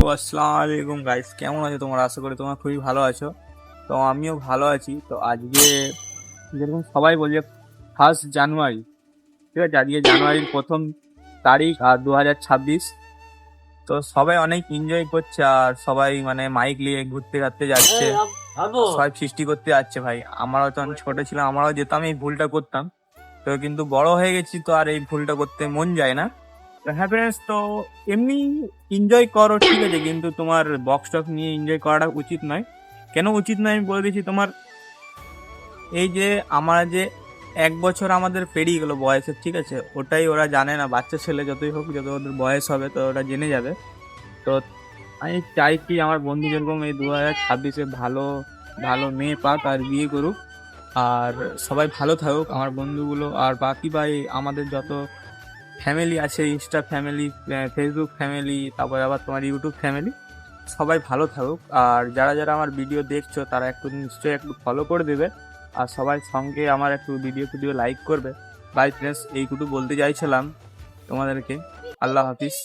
আসসালামু আলাইকুম গাইস, কেমন আছো তোমরা? আশা করি তোমরা খুবই ভালো আছো। তো আমিও ভালো আছি। তো আজকে যেরকম সবাই বলছে 1 জানুয়ারি, ঠিক আছে, আজকে জানুয়ারির 1 তারিখ আর 2026। তো সবাই অনেক এনজয় করছে আর সবাই মানে মাইক নিয়ে ঘুরতে ঘাটতে যাচ্ছে, সবাই সৃষ্টি করতে যাচ্ছে। ভাই আমরাও যখন ছোট ছিলাম আমরাও যেতাম, এই ভুলটা করতাম। তো কিন্তু বড় হয়ে গেছি তো আর এই ভুলটা করতে মন যায় না। তো হ্যাপিনেস তো এমনি এনজয় করো, ঠিক আছে, কিন্তু তোমার বক্স টক্স নিয়ে এনজয় করাটা উচিত নয়। কেন উচিত নয় আমি বলে দিচ্ছি। তোমার এই যে আমরা যে 1 বছর আমাদের পেরিয়ে গেলো বয়সের, ঠিক আছে, ওটাই ওরা জানে না। বাচ্চা ছেলে যতই হোক, যত ওদের বয়স হবে তো ওরা জেনে যাবে। তো আমি চাই কি আমার বন্ধু যেরকম এই 2026-এ ভালো ভালো মেয়ে পাক আর বিয়ে করুক, আর সবাই ভালো থাকুক আমার বন্ধুগুলো। আর বাকি ভাই আমাদের যত ফ্যামিলি আছে, ইনস্টা ফ্যামিলি, ফেসবুক ফ্যামিলি, তারপরে আবার তোমার ইউটিউব ফ্যামিলি, সবাই ভালো থাকুক। আর যারা যারা আমার ভিডিও দেখছো তারা একটু নিশ্চয়ই একটু ফলো করে দেবে, আর সবাই সঙ্গে আমার একটু ভিডিও লাইক করবে। বাই ফ্রেন্ডস, এইটুকু বলতে চাইছিলাম তোমাদেরকে। আল্লাহ হাফিজ।